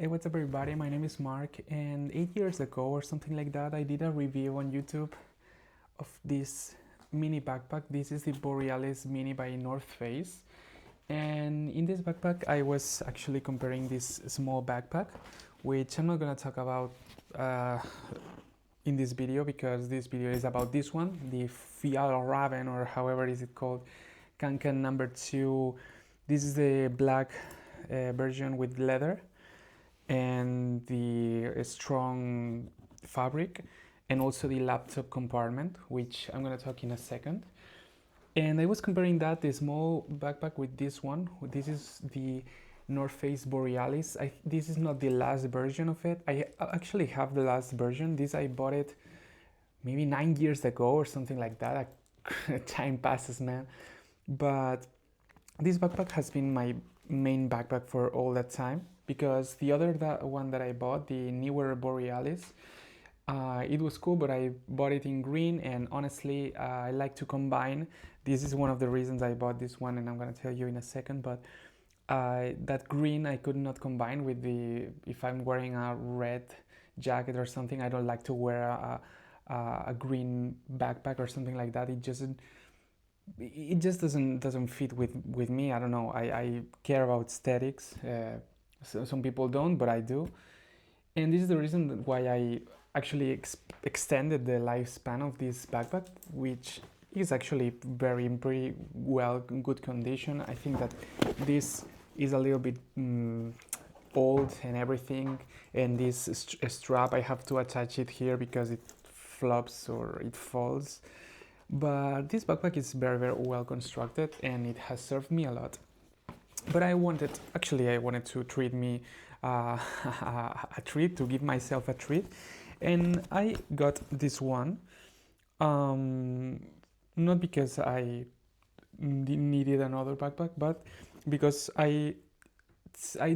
Hey, what's up everybody? My name is Mark, and 8 years ago or something like that, I did a review on YouTube of this mini backpack. This is the Borealis Mini by North Face. And in this backpack, I was actually comparing this small backpack, which I'm not gonna talk about in this video because this video is about this one, the Fjallraven, or however is it called, Kanken number 2. This is the black version with leather and the strong fabric, and also the laptop compartment, which I'm gonna talk in a second. And I was comparing that, the small backpack, with this one. This is the North Face Borealis. This is not the last version of it. I actually have the last version. I bought it maybe 9 years ago or something like that. Time passes, man. But this backpack has been my main backpack for all that time, because the other one that I bought, the newer Borealis, it was cool, but I bought it in green, and honestly, I like to combine. This is one of the reasons I bought this one, and I'm gonna tell you in a second, but that green I could not combine with if I'm wearing a red jacket or something. I don't like to wear a green backpack or something like that. It just doesn't fit with me. I don't know. I care about aesthetics. So some people don't, but I do. And this is the reason why I actually extended the lifespan of this backpack, which is actually pretty well, good condition. I think that this is a little bit old and everything, and this strap, I have to attach it here because it flops or it falls. But this backpack is very well constructed, and it has served me a lot. But I wanted to treat me a treat, to give myself a treat, and I got this one, not because I needed another backpack, but because I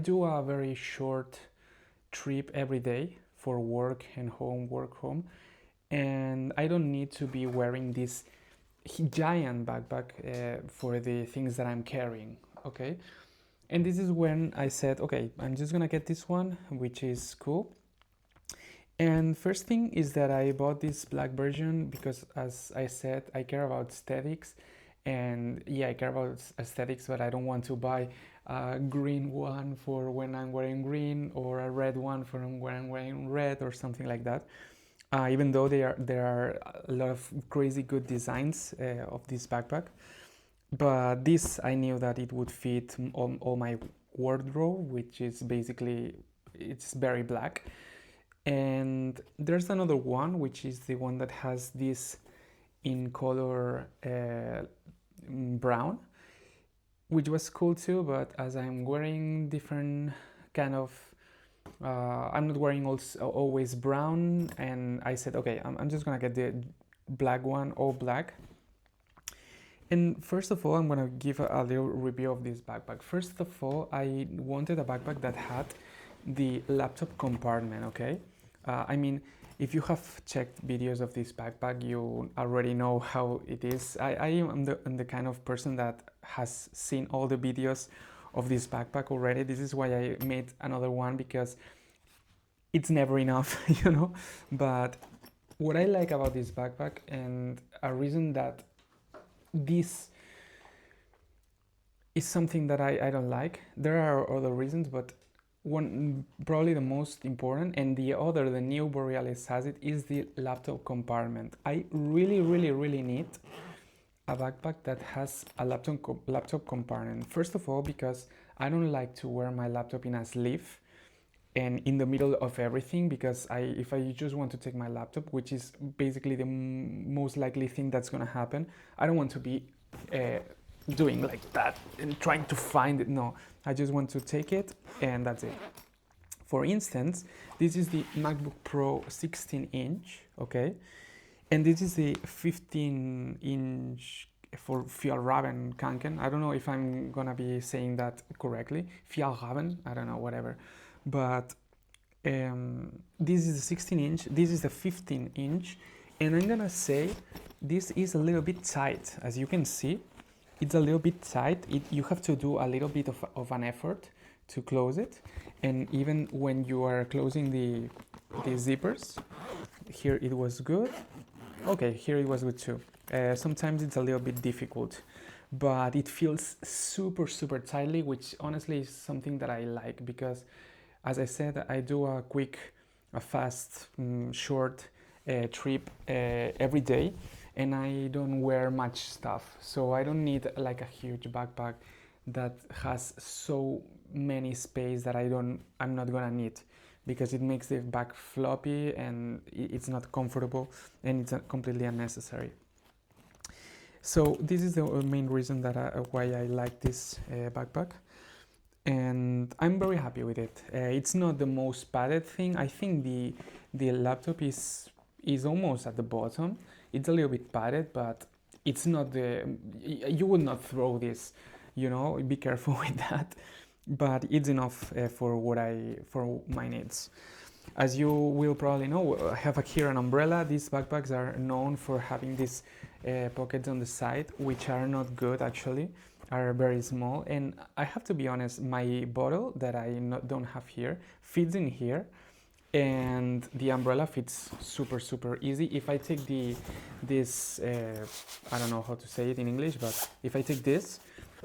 do a very short trip every day for work and home, and I don't need to be wearing this giant backpack for the things that I'm carrying. Okay, and this is when I said, okay, I'm just gonna get this one, which is cool. And first thing is that I bought this black version because, as I said, I care about aesthetics. And yeah, I care about aesthetics, but I don't want to buy a green one for when I'm wearing green, or a red one for when I'm wearing red, or something like that. Even though there are a lot of crazy good designs of this backpack. But this, I knew that it would fit all my wardrobe, which is basically, it's very black. And there's another one, which is the one that has this in color brown, which was cool too, but as I'm wearing different kind of I'm not wearing always brown, and I said, okay, I'm just gonna get the black one, all black. And first of all, I'm gonna give a little review of this backpack. First of all, I wanted a backpack that had the laptop compartment, okay? I mean, if you have checked videos of this backpack, you already know how it is. I am the kind of person that has seen all the videos of this backpack already. This is why I made another one, because it's never enough, you know? But what I like about this backpack, and a reason that this is something that I don't like, there are other reasons, but one, probably the most important, and the new Borealis has it, is the laptop compartment. I really need a backpack that has a laptop compartment. First of all, because I don't like to wear my laptop in a sleeve and in the middle of everything, because if I just want to take my laptop, which is basically the most likely thing that's gonna happen, I don't want to be doing like that and trying to find it. No, I just want to take it, and that's it. For instance, this is the MacBook Pro 16-inch, okay? And this is the 15-inch for Fjallraven Kanken. I don't know if I'm gonna be saying that correctly. Fjallraven, I don't know, whatever. But this is the 16-inch, this is the 15-inch, and I'm gonna say this is a little bit tight. As you can see, it's a little bit tight. You have to do a little bit of an effort to close it, and even when you are closing the zippers, here it was good. Okay, here it was good too. Sometimes it's a little bit difficult, but it feels super tightly, which honestly is something that I like, because as I said, I do a fast, short trip every day, and I don't wear much stuff, so I don't need like a huge backpack that has so many space that I'm not gonna need, because it makes the bag floppy and it's not comfortable and it's completely unnecessary. So this is the main reason that why I like this backpack, and I'm very happy with it. It's not the most padded thing. I think the laptop is almost at the bottom. It's a little bit padded, but it's not you would not throw this, you know, be careful with that. But it's enough for my needs. As you will probably know, I have here an umbrella. These backpacks are known for having these pockets on the side, which are not good actually, are very small. And I have to be honest, my bottle that I don't have here fits in here, and the umbrella fits super easy. If I take this I don't know how to say it in English, but if I take this,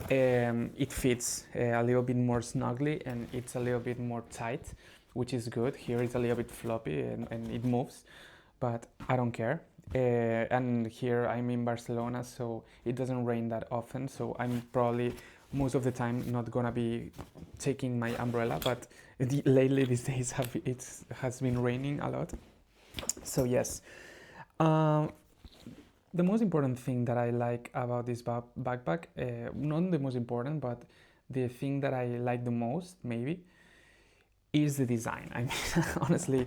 it fits a little bit more snugly, and it's a little bit more tight, which is good. Here it's a little bit floppy and it moves, but I don't care. And here I'm in Barcelona, so it doesn't rain that often, so I'm probably most of the time not gonna be taking my umbrella, but lately these days it has been raining a lot. So yes, the most important thing that I like about this backpack, not the most important, but the thing that I like the most maybe, is the design. I mean, honestly,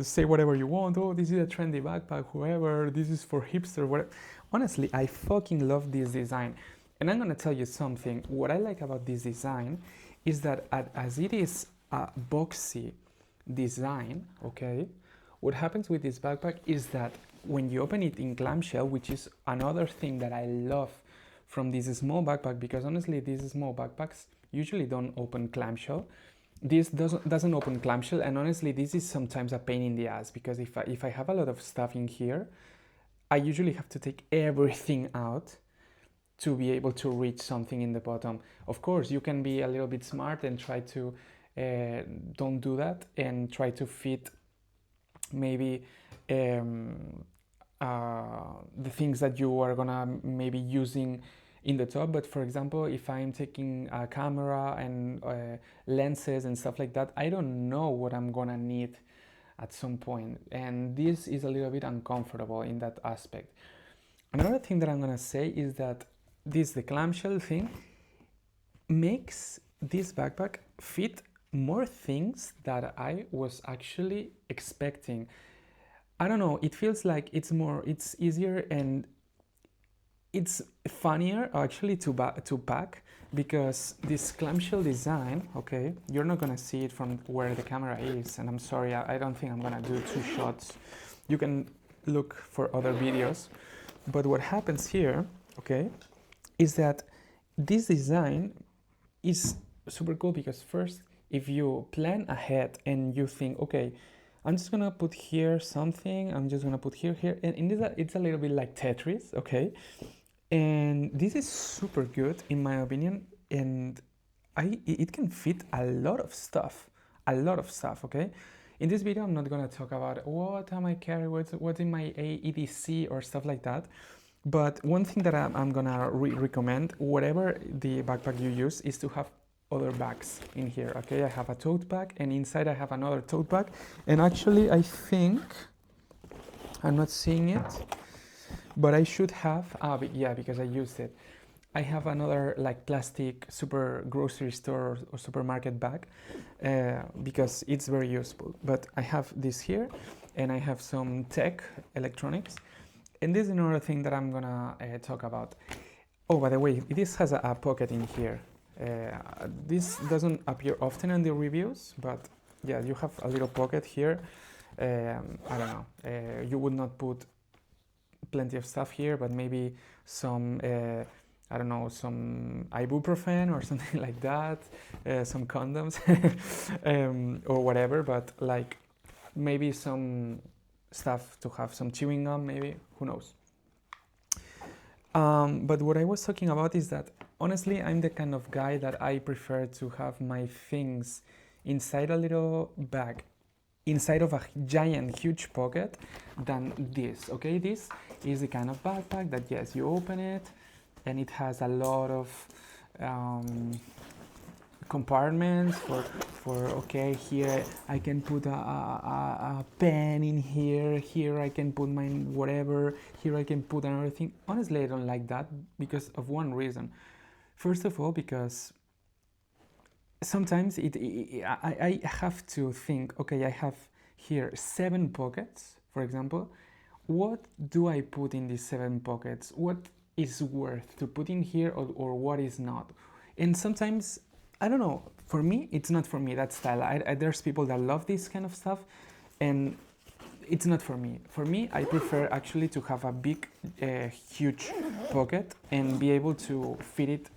say whatever you want. Oh, this is a trendy backpack, whoever, this is for hipster, whatever. Honestly, I fucking love this design. And I'm gonna tell you something. What I like about this design is that as it is a boxy design, okay, what happens with this backpack is that when you open it in clamshell, which is another thing that I love from this small backpack, because honestly, these small backpacks usually don't open clamshell. This doesn't open clamshell, and honestly, this is sometimes a pain in the ass, because if I have a lot of stuff in here, I usually have to take everything out to be able to reach something in the bottom. Of course, you can be a little bit smart and try to don't do that, and try to fit maybe the things that you are gonna maybe using in the top. But for example, if I'm taking a camera and lenses and stuff like that, I don't know what I'm gonna need at some point, and this is a little bit uncomfortable in that aspect. Another thing that I'm gonna say is that the clamshell thing makes this backpack fit more things that I was actually expecting. I don't know, it feels like it's easier and it's funnier actually to pack, because this clamshell design, okay, you're not gonna see it from where the camera is, and I'm sorry, I don't think I'm gonna do 2 shots. You can look for other videos, but what happens here, okay, is that this design is super cool, because first, if you plan ahead and you think, okay, I'm just gonna put here something, I'm just gonna put here, and it's a little bit like Tetris, okay? And this is super good in my opinion, and it can fit a lot of stuff, okay? In this video, I'm not gonna talk about what am I carrying, what's in my EDC or stuff like that. But one thing that I'm gonna recommend, whatever the backpack you use, is to have other bags in here, okay? I have a tote bag, and inside I have another tote bag. And actually, I think, I'm not seeing it, but I should have, yeah, because I used it. I have another like plastic super grocery store or supermarket bag, because it's very useful. But I have this here, and I have some tech electronics. And this is another thing that I'm gonna talk about. Oh, by the way, this has a pocket in here. This doesn't appear often in the reviews, but yeah, you have a little pocket here. I don't know, you would not put plenty of stuff here, but maybe some I don't know, some ibuprofen or something like that, some condoms, or whatever, but like maybe some stuff to have, some chewing gum, maybe, who knows. But what I was talking about is that honestly, I'm the kind of guy that I prefer to have my things inside a little bag, inside of a giant, huge pocket, than this. Okay, this is the kind of backpack that, yes, you open it and it has a lot of compartments for okay, here I can put a pen in here I can put my whatever, here I can put another thing. Honestly, I don't like that because of one reason. First of all, because sometimes I have to think, okay, I have here 7 pockets, for example. What do I put in these 7 pockets? What is worth to put in here, or what is not? And sometimes, I don't know, for me, it's not for me, that style. There's people that love this kind of stuff, and it's not for me. For me, I prefer actually to have a big, huge pocket and be able to fit it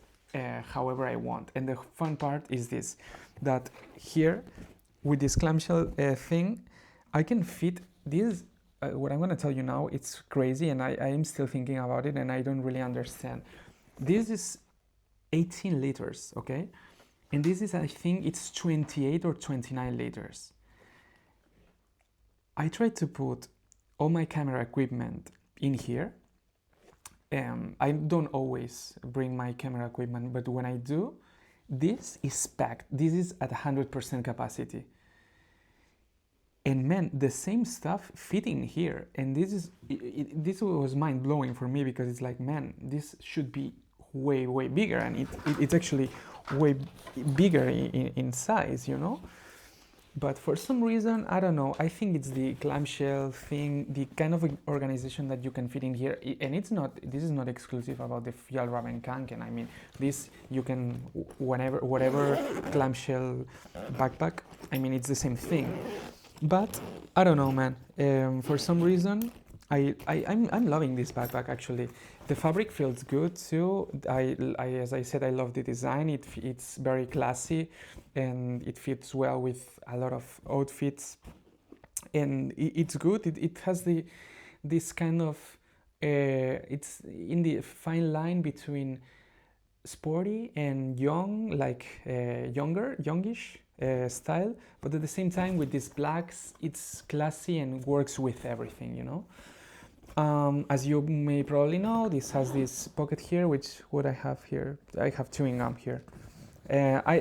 however I want. And the fun part is this, that here, with this clamshell thing, I can fit this. What I'm going to tell you now, it's crazy, and I am still thinking about it, and I don't really understand. This is 18 liters, okay? And this is, I think it's 28 or 29 liters. I tried to put all my camera equipment in here. I don't always bring my camera equipment, but when I do, this is packed. This is at 100% capacity. And man, the same stuff fitting here, and this was mind-blowing for me, because it's like, man, this should be way bigger, and it's actually way bigger in size, you know. But for some reason, I don't know, I think it's the clamshell thing, the kind of organization that you can fit in here. And this is not exclusive about the Fjallraven Kanken. I mean, this you can, whatever clamshell backpack, I mean, it's the same thing. But I don't know, man. For some reason, I'm loving this backpack, actually. The fabric feels good too. As I said, I love the design. It's very classy, and it fits well with a lot of outfits. And it's good. It has this kind of it's in the fine line between sporty and young, like youngish style, but at the same time, with these blacks, it's classy and works with everything, you know. As you may probably know, this has this pocket here, which what I have here, I have chewing gum here. I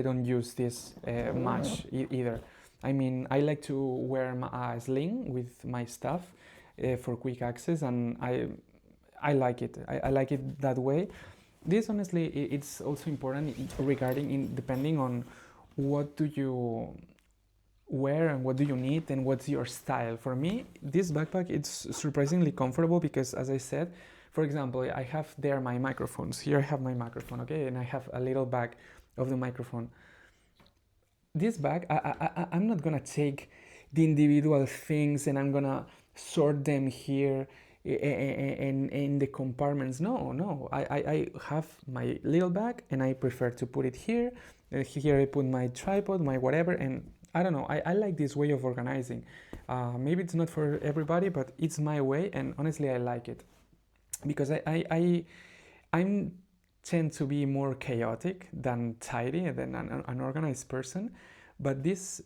don't use this much either. I mean, I like to wear a sling with my stuff for quick access, and I like it. I like it that way. This, honestly, it's also important regarding depending on what do you wear and what do you need and what's your style. For me, this backpack, it's surprisingly comfortable because, as I said, for example, I have there my microphones. Here I have my microphone, okay, and I have a little bag of the microphone. This bag, I'm not gonna take the individual things and I'm gonna sort them here in the compartments. No, I have my little bag and I prefer to put it here. Here I put my tripod, my whatever, and I don't know, I like this way of organizing. Maybe it's not for everybody, but it's my way, and honestly I like it. Because I'm tend to be more chaotic than tidy, than an organized person, but this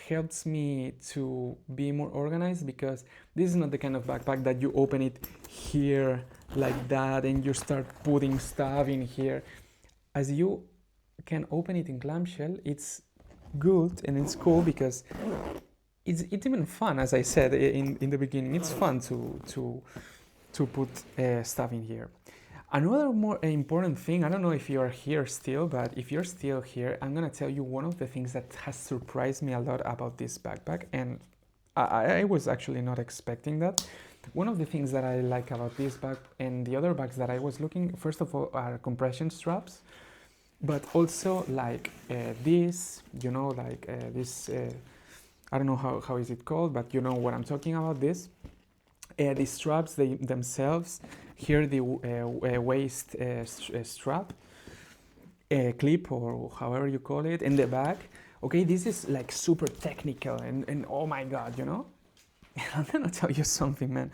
helps me to be more organized, because this is not the kind of backpack that you open it here like that and you start putting stuff in here. As you can open it in clamshell, it's good and it's cool because it's even fun. As I said in the beginning, it's fun to put stuff in here. Another more important thing, I don't know if you are here still, but if you're still here, I'm gonna tell you one of the things that has surprised me a lot about this backpack, and I was actually not expecting that. One of the things that I like about this bag and the other bags that I was looking, first of all, are compression straps, but also like this, you know, like this, I don't know how is it called, but you know what I'm talking about, this. The straps themselves, here the waist strap, clip, or however you call it, in the back. Okay, this is like super technical and oh my god, you know? I'm gonna tell you something, man.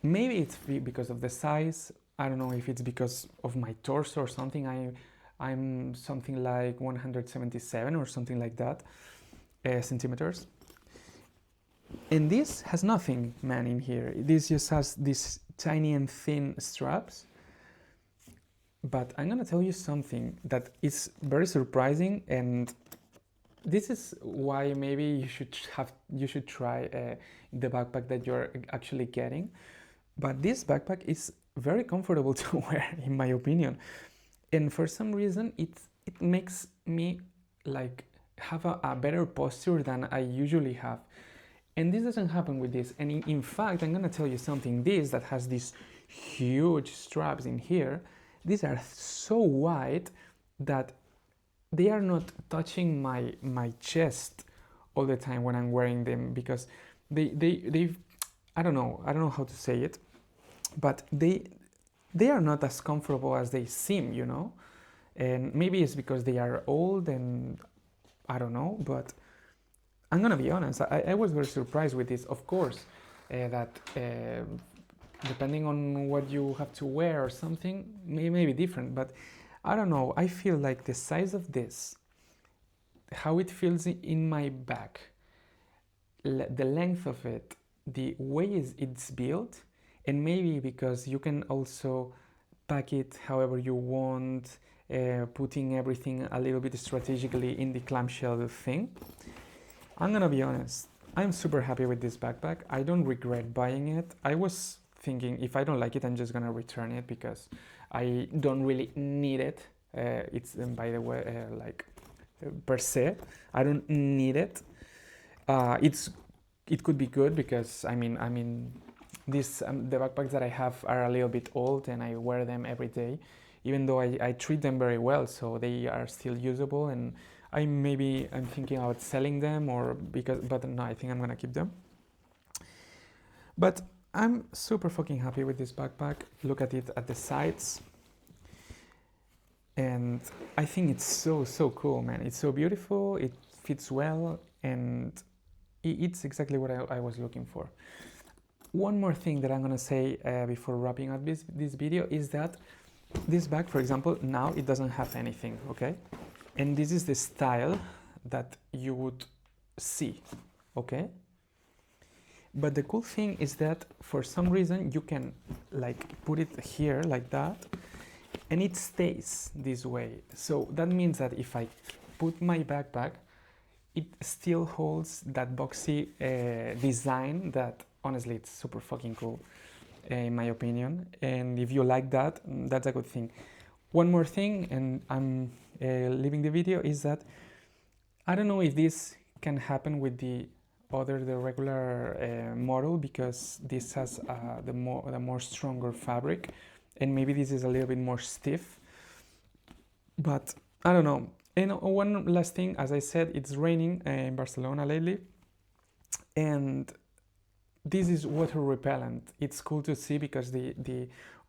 Maybe it's because of the size. I don't know if it's because of my torso or something. I'm something like 177 or something like that centimeters. And this has nothing, man, in here. This just has these tiny and thin straps. But I'm gonna tell you something that is very surprising, and this is why maybe you should try the backpack that you're actually getting. But this backpack is very comfortable to wear, in my opinion. And for some reason, it makes me like have a better posture than I usually have. And this doesn't happen with this. And in fact, I'm gonna tell you something. This that has these huge straps in here, these are so wide that they are not touching my chest all the time when I'm wearing them, because they I don't know how to say it, but they are not as comfortable as they seem, you know. And maybe it's because they are old, and I don't know, but I'm gonna be honest, I was very surprised with this. Of course, that depending on what you have to wear or something, may be different, but I don't know, I feel like the size of this, how it feels in my back, the length of it, the way it's built, and maybe because you can also pack it however you want, putting everything a little bit strategically in the clamshell thing. I'm gonna be honest, I'm super happy with this backpack. I don't regret buying it. I was thinking if I don't like it, I'm just gonna return it because I don't really need it. It's by the way, like per se, I don't need it. It could be good because I mean, this the backpacks that I have are a little bit old and I wear them every day, even though I treat them very well, so they are still usable. And I'm thinking about selling them, but no, I think I'm gonna keep them. But I'm super fucking happy with this backpack. Look at it at the sides. And I think it's so cool, man. It's so beautiful, it fits well, and it's exactly what I was looking for. One more thing that I'm gonna say before wrapping up this video is that this bag, for example, now it doesn't have anything, okay? And this is the style that you would see, okay? But the cool thing is that for some reason you can like put it here like that, and it stays this way. So that means that if I put my backpack, it still holds that boxy design that honestly it's super fucking cool in my opinion. And if you like that, that's a good thing. One more thing, and I'm leaving the video, is that I don't know if this can happen with the regular model, because this has the more stronger fabric, and maybe this is a little bit more stiff, but I don't know. And one last thing, as I said, it's raining in Barcelona lately, and this is water repellent. It's cool to see because the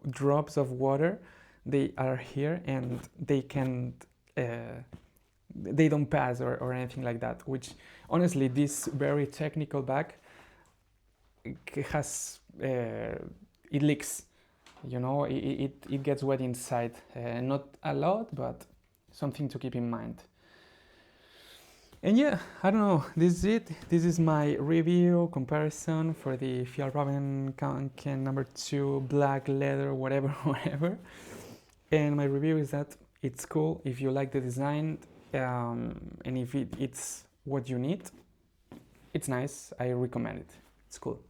drops of water, they are here and they can't they don't pass or anything like that, which honestly this very technical bag has it leaks, you know, it gets wet inside, not a lot, but something to keep in mind. And yeah, I don't know, this is it. This is my review comparison for the Fjallraven Kanken number 2 black leather whatever. And my review is that it's cool if you like the design, and if it's what you need, it's nice. I recommend it. It's cool.